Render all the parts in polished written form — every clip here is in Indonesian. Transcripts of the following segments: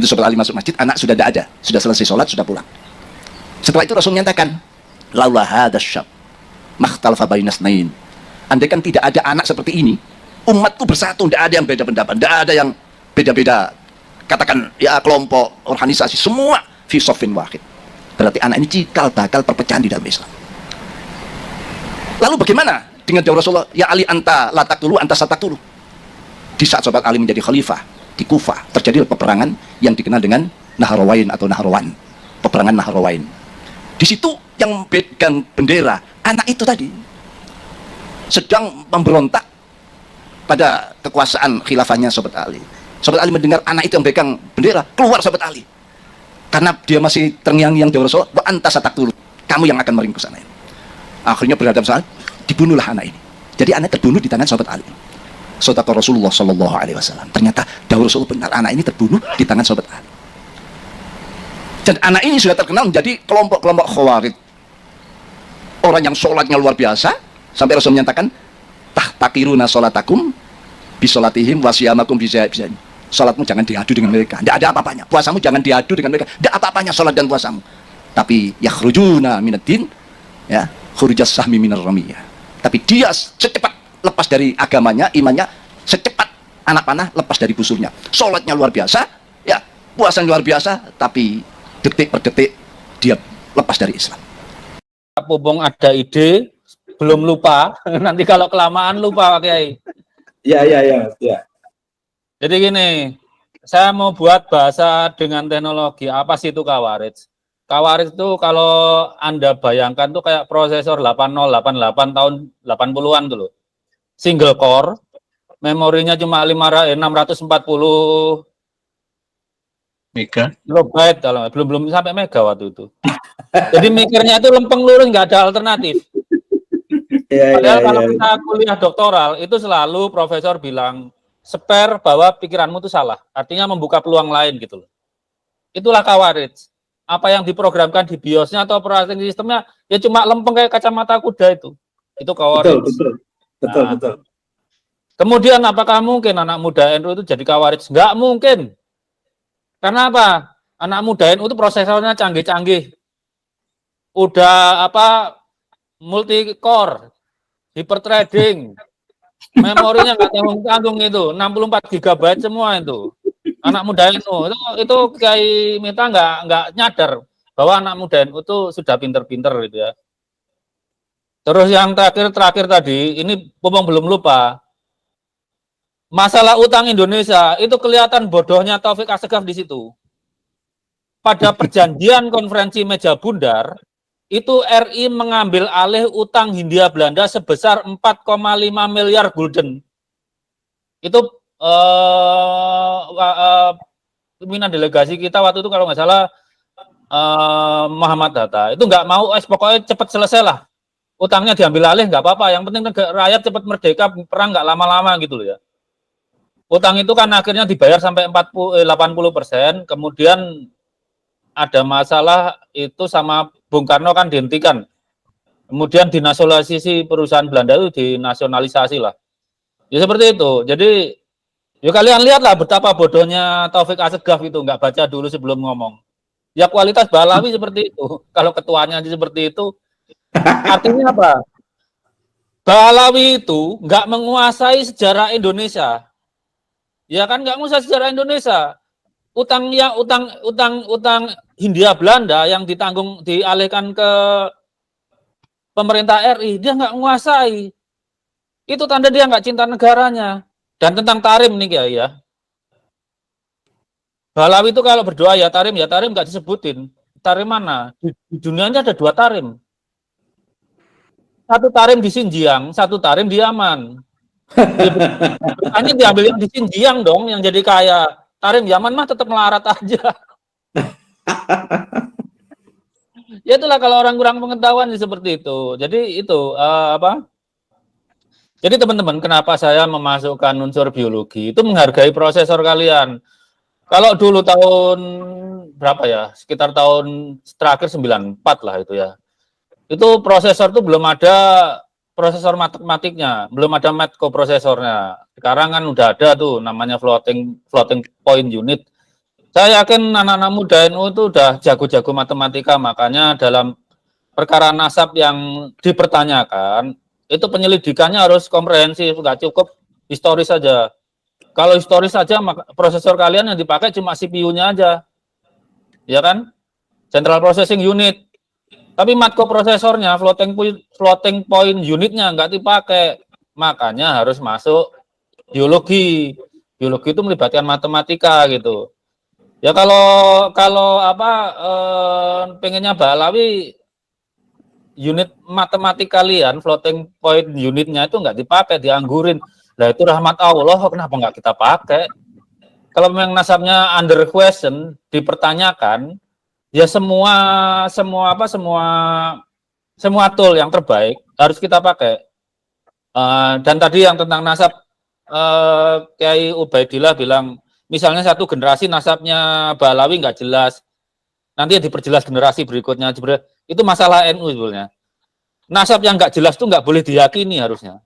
Begitu Sobat Ali masuk masjid, anak sudah tidak ada, sudah selesai sholat, sudah pulang. Setelah itu Rasul menyatakan, laula hadzal syab makhtalafa bainas nain. Andai kan tidak ada anak seperti ini, umatku bersatu, tidak ada yang beda pendapat, tidak ada yang beda-beda, katakan ya kelompok, organisasi, semua fi shaffin wahid. Berarti anak ini cikal bakal perpecahan di dalam Islam. Lalu bagaimana dengan dawuh Rasulullah, ya Ali anta la taqtulu anta sataqtulu. Di saat Sobat Ali menjadi khalifah di Kufah, terjadi peperangan yang dikenal dengan Nahrawain atau Nahrawan, peperangan Nahrawain. Di situ yang pegang bendera, anak itu tadi sedang memberontak pada kekuasaan khilafahnya Sobat Ali. Sobat Ali mendengar anak itu yang pegang bendera, keluar Sobat Ali. Karena dia masih terngiang-ngiang dawuh Rasulullah, wa anta sataqtulu, kamu yang akan meringkus anak ini. Akhirnya berhadap saat dibunuhlah anak ini. Jadi anak terbunuh di tangan Sobat Ali. Saudara Rasulullah Shallallahu Alaihi Wasallam. Ternyata dawuh Rasulullah benar, anak ini terbunuh di tangan Sobat Ali. Dan anak ini sudah terkenal menjadi kelompok-kelompok khawarij. Orang yang sholatnya luar biasa, sampai Rasul menyatakan, tahtakiruna sholatakum bisolatihim wasiyamakum bizaibzani. Sholatmu jangan diadu dengan mereka, tidak ada apa-apanya. Puasamu jangan diadu dengan mereka, tidak apa-apanya sholat dan puasamu. Tapi yakhrujuna minaddin, ya, khurujas sahmi minar ramiyah. Tapi dia secepat lepas dari agamanya, imannya, secepat anak panah lepas dari busurnya. Sholatnya luar biasa, ya, puasanya luar biasa, tapi detik per detik dia lepas dari Islam. Pupung ada ide, belum lupa. Nanti kalau kelamaan lupa, Pak Kiai. Ya. Jadi gini, saya mau buat bahasa dengan teknologi. Apa sih itu Khawarij? Khawarij itu kalau Anda bayangkan tuh kayak prosesor 8088 tahun 80-an tuh loh. Single core, memorinya cuma 640 Mega. kilobyte, belum sampai mega waktu itu. Jadi mikirnya itu lempeng lurus, nggak ada alternatif. Padahal kalau kita kuliah doktoral, itu selalu profesor bilang, spare bahwa pikiranmu itu salah. Artinya membuka peluang lain gitu loh. Itulah Khawarij. Apa yang diprogramkan di BIOS-nya atau operating sistemnya, ya cuma lempeng kayak kacamata kuda itu. Itu Khawarij. Betul. Kemudian apakah mungkin anak muda NU itu jadi Khawarij? Nggak mungkin. Karena apa? Anak muda NU itu prosesornya canggih-canggih. Udah multi core, hyperthreading, memorinya nggak tanggung-tanggung itu, 64 GB semua itu. Anak muda NU itu kayak minta nggak nyadar bahwa anak muda NU itu sudah pinter-pinter gitu ya. Terus yang terakhir tadi, ini Pupung belum lupa. Masalah utang Indonesia, itu kelihatan bodohnya Taufik Assegaf di situ. Pada perjanjian konferensi meja bundar, itu RI mengambil alih utang Hindia Belanda sebesar 4,5 miliar gulden. Itu pimpinan delegasi kita waktu itu kalau nggak salah Muhammad Hatta. Itu nggak mau, pokoknya cepat selesai lah. Utangnya diambil alih nggak apa-apa, yang penting rakyat cepat merdeka, perang nggak lama-lama gitu loh ya. Utang itu kan akhirnya dibayar sampai 80%, kemudian ada masalah itu sama Bung Karno kan dihentikan. Kemudian dinasionalisasi perusahaan Belanda itu dinasionalisasi lah. Ya seperti itu. Jadi ya kalian lihatlah betapa bodohnya Taufik Assegaf itu, nggak baca dulu sebelum ngomong. Ya kualitas Balawi seperti itu. Kalau ketuanya seperti itu, artinya apa? Balawi itu nggak menguasai sejarah Indonesia. Ya kan nggak menguasai sejarah Indonesia. Utang Hindia Belanda yang dialihkan ke pemerintah RI, dia nggak menguasai. Itu tanda dia nggak cinta negaranya. Dan tentang tarim nih ya. Balawi itu kalau berdoa ya tarim nggak disebutin. Tarim mana? Di dunianya ada 2 tarim. Satu tarim di Xinjiang, satu tarim di Yaman. Hanya diambil yang di Xinjiang dong, yang jadi kaya. Tarim Yaman mah tetap melarat aja. Ya itulah kalau orang kurang pengetahuan seperti itu. Jadi itu Jadi teman-teman, kenapa saya memasukkan unsur biologi? Itu menghargai prosesor kalian. Kalau dulu tahun berapa ya? Sekitar tahun terakhir 94 lah itu ya. Itu prosesor itu belum ada prosesor matematiknya, belum ada math coprosesornya. Sekarang kan udah ada tuh namanya floating point unit. Saya yakin anak-anak muda NU itu udah jago-jago matematika, makanya dalam perkara nasab yang dipertanyakan, itu penyelidikannya harus komprehensif, nggak cukup historis saja. Kalau historis saja, maka prosesor kalian yang dipakai cuma CPU-nya aja, ya kan? Central Processing Unit. Tapi prosesornya, floating point unitnya nggak dipakai. Makanya harus masuk biologi. Biologi itu melibatkan matematika gitu. Ya kalau apa pengennya Balawi unit matematik kalian floating point unitnya itu nggak dipakai, dianggurin. Nah itu rahmat Allah, kenapa nggak kita pakai? Kalau memang nasabnya under question, dipertanyakan, ya semua tool yang terbaik harus kita pakai. Dan tadi yang tentang nasab, Kiai Ubaidillah bilang, misalnya satu generasi nasabnya Balawi nggak jelas, nanti diperjelas generasi berikutnya. Itu masalah NU sebenarnya. Nasab yang nggak jelas itu nggak boleh diyakini harusnya.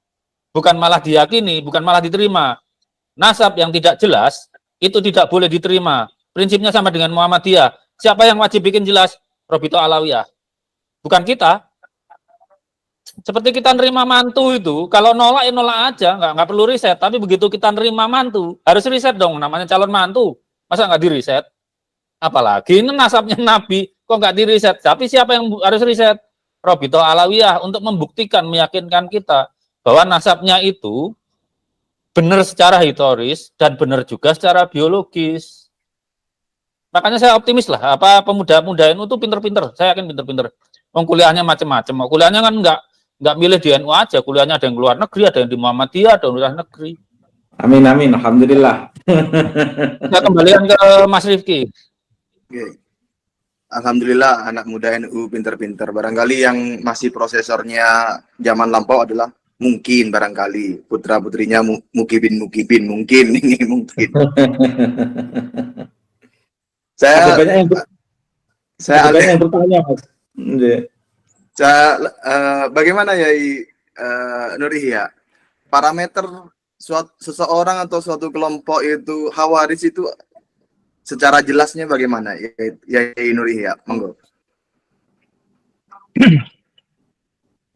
Bukan malah diyakini, bukan malah diterima. Nasab yang tidak jelas itu tidak boleh diterima. Prinsipnya sama dengan Muhammadiyah. Siapa yang wajib bikin jelas? Robito Alawiyah. Bukan kita. Seperti kita nerima mantu itu, kalau nolak ya nolak aja, nggak perlu riset. Tapi begitu kita nerima mantu, harus riset dong. Namanya calon mantu, masa nggak diriset? Apalagi ini nasabnya Nabi, kok nggak diriset? Tapi siapa yang harus riset? Robito Alawiyah untuk membuktikan, meyakinkan kita bahwa nasabnya itu benar secara historis dan benar juga secara biologis. Makanya saya optimis lah, apa pemuda-pemuda NU itu pinter-pinter, saya yakin pinter-pinter. Kuliahnya macam-macam, kuliahnya kan nggak milih di NU aja, kuliahnya ada yang luar negeri, ada yang di Muhammadiyah, ada yang luar negeri. Amin, amin. Alhamdulillah. Saya kembalikan ke Mas Rifki. Oke. Alhamdulillah anak muda NU pinter-pinter. Barangkali yang masih prosesornya zaman lampau adalah mungkin barangkali putra-putrinya mukibin mungkin ini mungkin. Ada banyak yang bertanya, Mas. Bagaimana ya Nurihya? Parameter seseorang atau suatu kelompok itu khawarij itu secara jelasnya bagaimana ya Nurihya? Monggo.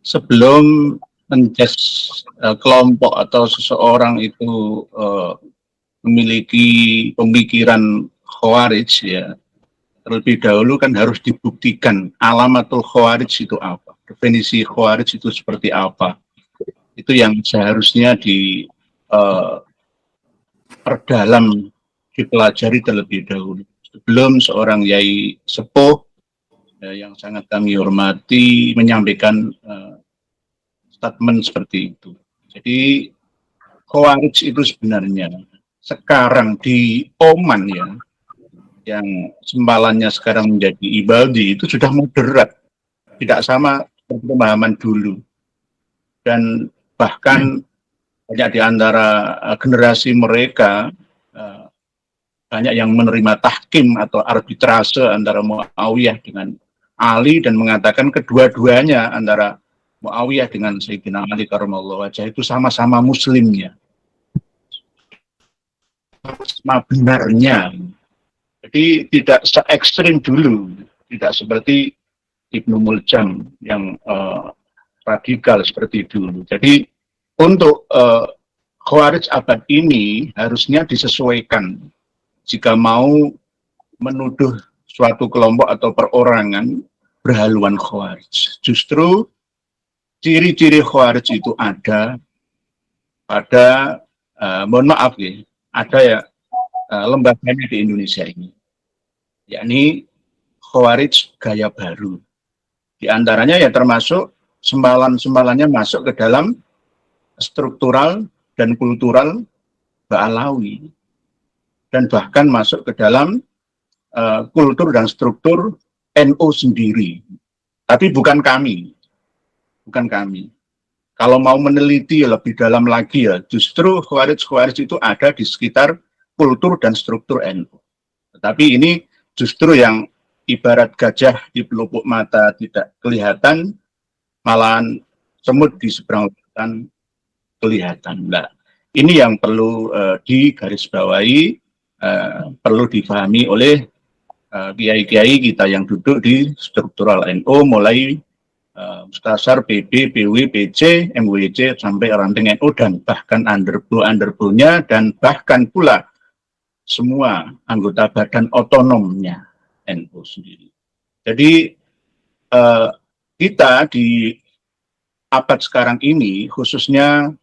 Sebelum menjudge kelompok atau seseorang itu memiliki pemikiran khawarij, ya terlebih dahulu kan harus dibuktikan alamatul khawarij itu apa, definisi khawarij itu seperti apa. Itu yang seharusnya perdalam, dipelajari terlebih dahulu sebelum seorang yai sepuh yang sangat kami hormati menyampaikan statement seperti itu. Jadi khawarij itu sebenarnya sekarang di Oman, ya, yang sempalannya sekarang menjadi Ibaldi, itu sudah moderat, tidak sama pemahaman dulu. Dan bahkan banyak di antara generasi mereka banyak yang menerima tahkim atau arbitrase antara Muawiyah dengan Ali dan mengatakan kedua-duanya antara Muawiyah dengan Sayyidina Ali karramallahu wajhah itu sama-sama muslimnya. Sama benarnya. Jadi tidak se-ekstrim dulu, tidak seperti Ibnu Muljam yang radikal seperti dulu. Jadi untuk Khawarij abad ini harusnya disesuaikan. Jika mau menuduh suatu kelompok atau perorangan berhaluan Khawarij. Justru ciri-ciri Khawarij itu ada pada, mohon maaf ya, ada ya lembaganya di Indonesia ini, yakni Khawarij gaya baru. Di antaranya ya termasuk sempalan-sempalannya masuk ke dalam struktural dan kultural Ba'alawi, dan bahkan masuk ke dalam kultur dan struktur NU sendiri. Tapi bukan kami. Kalau mau meneliti lebih dalam lagi, ya justru Khawarij itu ada di sekitar kultur dan struktur NU. Tetapi ini justru yang ibarat gajah di pelupuk mata tidak kelihatan, malahan semut di seberang lautan kelihatan. Nah, ini yang perlu digarisbawahi. perlu difahami oleh kiai-kiai kita yang duduk di struktural NU, mulai Mustasar, PB, PW, PC, MWC, sampai ranting NU, dan bahkan underbo-nya, dan bahkan pula semua anggota badan otonomnya NU sendiri. Jadi kita di abad sekarang ini, khususnya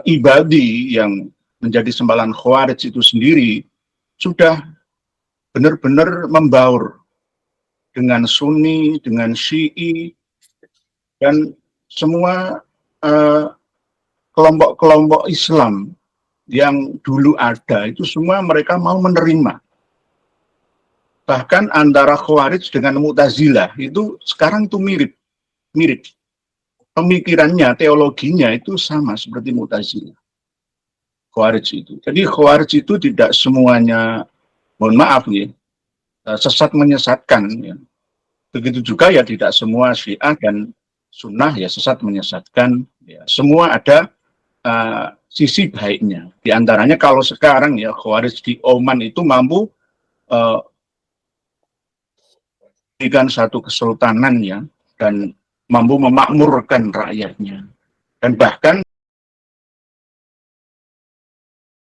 Ibadi yang menjadi sembalan Khawarij itu sendiri, sudah benar-benar membaur dengan Sunni, dengan Syi'i, dan semua kelompok-kelompok Islam yang dulu ada, itu semua mereka mau menerima. Bahkan antara Khawarij dengan Mu'tazilah itu sekarang itu mirip. Pemikirannya, teologinya itu sama seperti Mu'tazilah. Khawarij itu. Jadi Khawarij itu tidak semuanya, mohon maaf nih, sesat menyesatkan. Ya. Begitu juga ya tidak semua Syiah dan Sunnah ya sesat menyesatkan. Ya. Semua ada sisi baiknya. Di antaranya kalau sekarang ya Khawarij di Oman itu mampu memberikan satu kesultanan ya, dan mampu memakmurkan rakyatnya. Dan bahkan